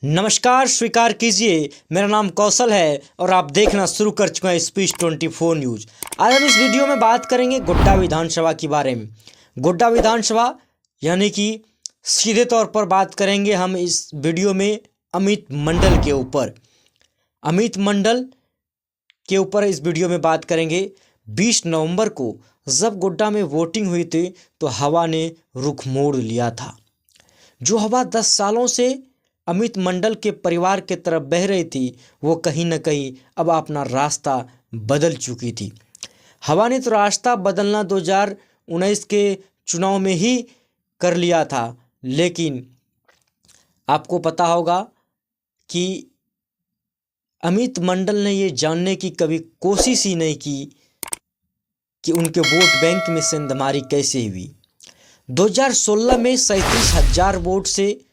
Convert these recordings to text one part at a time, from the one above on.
नमस्कार, स्वीकार कीजिए। मेरा नाम कौशल है और आप देखना शुरू कर चुके हैं स्पीच 24 न्यूज़। आज हम इस वीडियो में बात करेंगे गोड्डा विधानसभा के बारे में। गोड्डा विधानसभा यानी कि सीधे तौर पर बात करेंगे हम इस वीडियो में अमित मंडल के ऊपर। अमित मंडल के ऊपर इस वीडियो में बात करेंगे। 20 नवंबर को जब गोड्डा में वोटिंग हुई थी तो हवा ने रुख मोड़ लिया था। जो हवा 10 सालों से अमित मंडल के परिवार के तरफ बह रही थी वो कहीं न कहीं अब अपना रास्ता बदल चुकी थी। हवा ने तो रास्ता बदलना 2019 के चुनाव में ही कर लिया था, लेकिन आपको पता होगा कि अमित मंडल ने ये जानने की कभी कोशिश ही नहीं की कि उनके वोट बैंक में सेंधमारी कैसे हुई। 2016 में 37,000 वोट से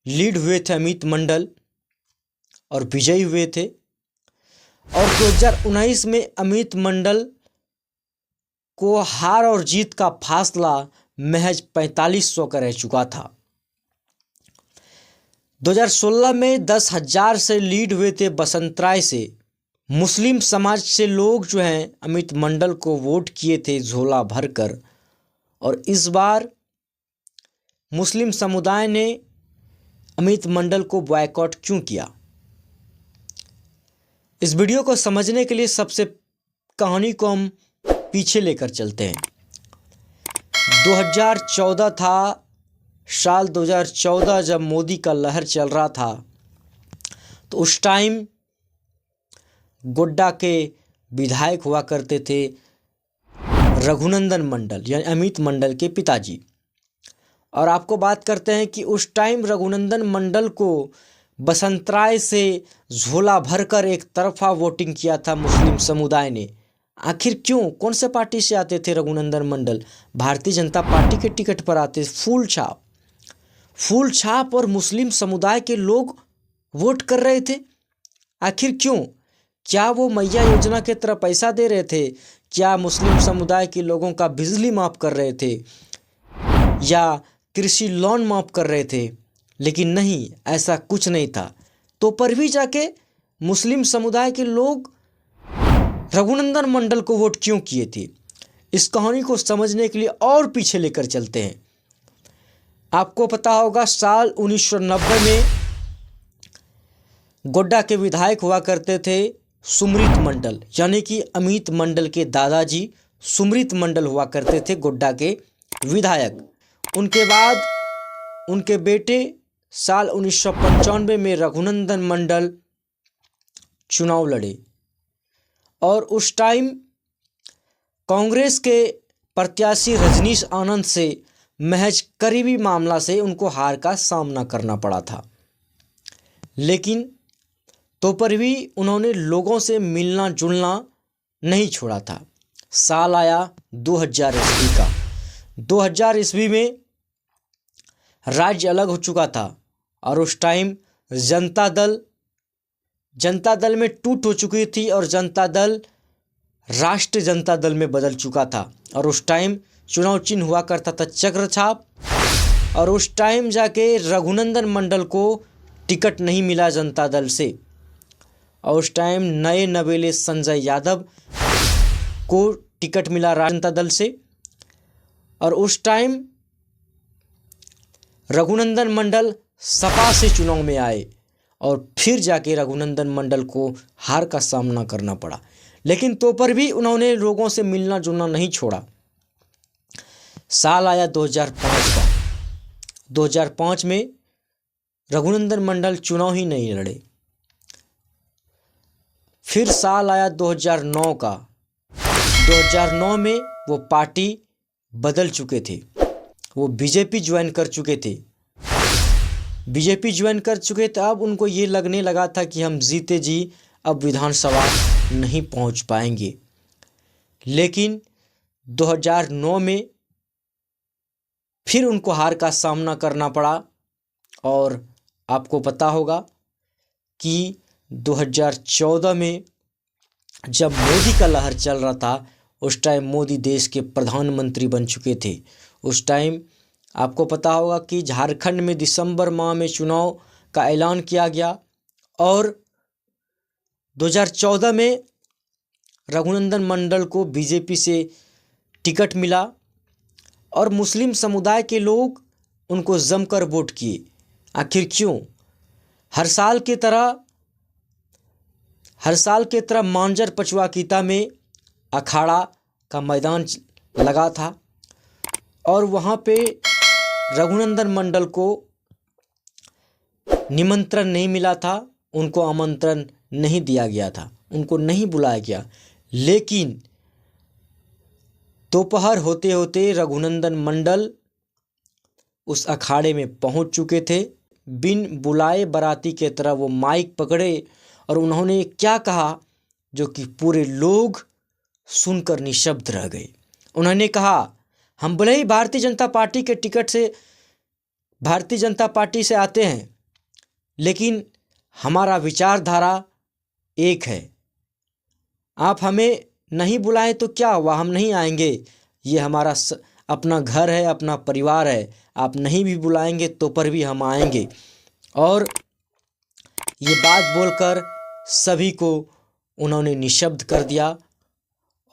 लीड हुए थे अमित मंडल और विजयी हुए थे, और 2019 में अमित मंडल को हार और जीत का फासला महज 4500 का रह चुका था। 2016 में 10,000 से लीड हुए थे बसंतराय से। मुस्लिम समाज से लोग जो हैं अमित मंडल को वोट किए थे झोला भरकर, और इस बार मुस्लिम समुदाय ने अमित मंडल को बॉयकॉट क्यों किया। इस वीडियो को समझने के लिए सबसे कहानी को हम पीछे लेकर चलते हैं। 2014 था, साल 2014 जब मोदी का लहर चल रहा था तो उस टाइम गोड्डा के विधायक हुआ करते थे रघुनंदन मंडल, यानी अमित मंडल के पिताजी। और आपको बात करते हैं कि उस टाइम रघुनंदन मंडल को बसंतराय से झोला भरकर एक तरफा वोटिंग किया था मुस्लिम समुदाय ने। आखिर क्यों? कौन से पार्टी से आते थे रघुनंदन मंडल? भारतीय जनता पार्टी के टिकट पर आते। फूल छाप और मुस्लिम समुदाय के लोग वोट कर रहे थे। आखिर क्यों? क्या वो मैया योजना के तरफ पैसा दे रहे थे? क्या मुस्लिम समुदाय के लोगों का बिजली माफ़ कर रहे थे या कृषि लोन माफ़ कर रहे थे? लेकिन नहीं, ऐसा कुछ नहीं था। तो पर भी जाके मुस्लिम समुदाय के लोग रघुनंदन मंडल को वोट क्यों किए थे? इस कहानी को समझने के लिए और पीछे लेकर चलते हैं। आपको पता होगा साल 1990 में गोड्डा के विधायक हुआ करते थे सुमृत मंडल, यानी कि अमित मंडल के दादाजी सुमृत मंडल हुआ करते थे गोड्डा के विधायक। उनके बाद उनके बेटे साल 1995 में रघुनंदन मंडल चुनाव लड़े, और उस टाइम कांग्रेस के प्रत्याशी रजनीश आनंद से महज करीबी मामला से उनको हार का सामना करना पड़ा था। लेकिन तो पर भी उन्होंने लोगों से मिलना जुलना नहीं छोड़ा था। साल आया 2000 ईस्वी का। 2000 ईस्वी में राज्य अलग हो चुका था और उस टाइम जनता दल में टूट हो चुकी थी और जनता दल राष्ट्रीय जनता दल में बदल चुका था। और उस टाइम चुनाव चिन्ह हुआ करता था चक्र छाप, और उस टाइम जाके रघुनंदन मंडल को टिकट नहीं मिला जनता दल से, और उस टाइम नए नवेले संजय यादव को टिकट मिला जनता दल से। और उस टाइम रघुनंदन मंडल सपा से चुनाव में आए और फिर जाके रघुनंदन मंडल को हार का सामना करना पड़ा। लेकिन तो पर भी उन्होंने लोगों से मिलना जुलना नहीं छोड़ा। साल आया 2005 का। 2005 में रघुनंदन मंडल चुनाव ही नहीं लड़े। फिर साल आया 2009 का। 2009 में वो पार्टी बदल चुके थे, वो बीजेपी ज्वाइन कर चुके थे। अब उनको ये लगने लगा था कि हम जीते जी अब विधानसभा नहीं पहुंच पाएंगे। लेकिन 2009 में फिर उनको हार का सामना करना पड़ा। और आपको पता होगा कि 2014 में जब मोदी का लहर चल रहा था उस टाइम मोदी देश के प्रधानमंत्री बन चुके थे। उस टाइम आपको पता होगा कि झारखंड में दिसंबर माह में चुनाव का ऐलान किया गया और 2014 में रघुनंदन मंडल को बीजेपी से टिकट मिला और मुस्लिम समुदाय के लोग उनको जमकर वोट किए। आखिर क्यों? हर साल की तरह मांजर पचुआकीता में अखाड़ा का मैदान लगा था और वहाँ पे रघुनंदन मंडल को निमंत्रण नहीं मिला था, उनको आमंत्रण नहीं दिया गया था, उनको नहीं बुलाया गया। लेकिन दोपहर होते होते रघुनंदन मंडल उस अखाड़े में पहुंच चुके थे। बिन बुलाए बाराती के तरह वो माइक पकड़े और उन्होंने क्या कहा जो कि पूरे लोग सुनकर निशब्द रह गए। उन्होंने कहा, हम भले ही भारतीय जनता पार्टी से आते हैं, लेकिन हमारा विचारधारा एक है। आप हमें नहीं बुलाएं तो क्या हुआ, हम नहीं आएंगे। ये हमारा अपना घर है, अपना परिवार है। आप नहीं भी बुलाएंगे तो पर भी हम आएंगे। और ये बात बोलकर सभी को उन्होंने निशब्द कर दिया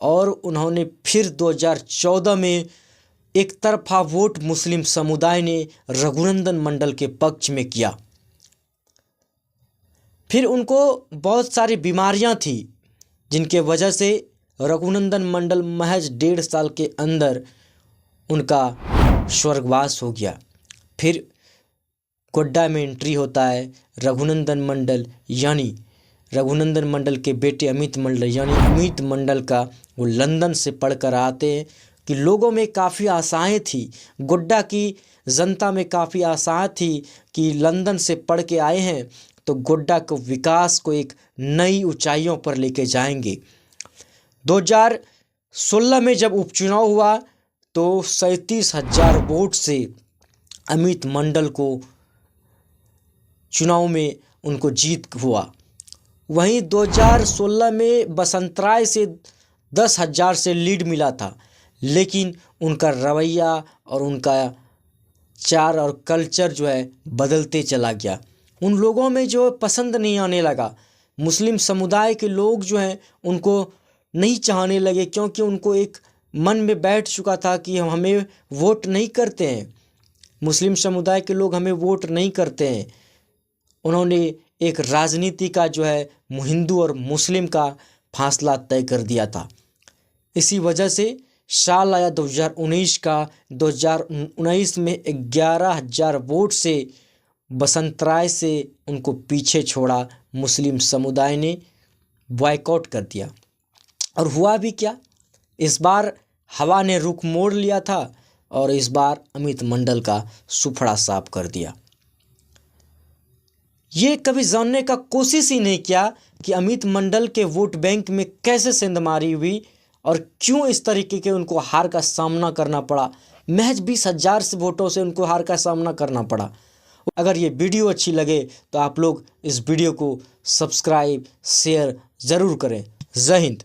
और उन्होंने फिर 2014 में एक तरफा वोट मुस्लिम समुदाय ने रघुनंदन मंडल के पक्ष में किया। फिर उनको बहुत सारी बीमारियां थी जिनके वजह से रघुनंदन मंडल महज 1.5 साल के अंदर उनका स्वर्गवास हो गया। फिर गोड्डा में एंट्री होता है रघुनंदन मंडल के बेटे अमित मंडल का। वो लंदन से पढ़कर आते हैं कि लोगों में काफ़ी आशाएं थी, गोड्डा की जनता में काफ़ी आशाएं थी कि लंदन से पढ़ के आए हैं तो गोड्डा को विकास को एक नई ऊंचाइयों पर लेके जाएंगे। 2016 में जब उपचुनाव हुआ तो 37,000 वोट से अमित मंडल को चुनाव में उनको जीत हुआ। वहीं 2016 में बसंतराय से 10,000 से लीड मिला था, लेकिन उनका रवैया और उनका चार और कल्चर जो है बदलते चला गया। उन लोगों में जो पसंद नहीं आने लगा, मुस्लिम समुदाय के लोग जो हैं उनको नहीं चाहने लगे, क्योंकि उनको एक मन में बैठ चुका था कि हम हमें वोट नहीं करते हैं, मुस्लिम समुदाय के लोग हमें वोट नहीं करते हैं। उन्होंने एक राजनीति का जो है हिंदू और मुस्लिम का फासला तय कर दिया था। इसी वजह से साल आया 2019 का। 2019 में 11,000 वोट से बसंतराय से उनको पीछे छोड़ा, मुस्लिम समुदाय ने बॉयकॉट कर दिया। और हुआ भी क्या, इस बार हवा ने रुख मोड़ लिया था और इस बार अमित मंडल का सुफड़ा साफ कर दिया। ये कभी जानने का कोशिश ही नहीं किया कि अमित मंडल के वोट बैंक में कैसे सेंधमारी हुई और क्यों इस तरीके के उनको हार का सामना करना पड़ा। महज 20,000 से वोटों से उनको हार का सामना करना पड़ा। अगर ये वीडियो अच्छी लगे तो आप लोग इस वीडियो को सब्सक्राइब शेयर ज़रूर करें। जय हिंद।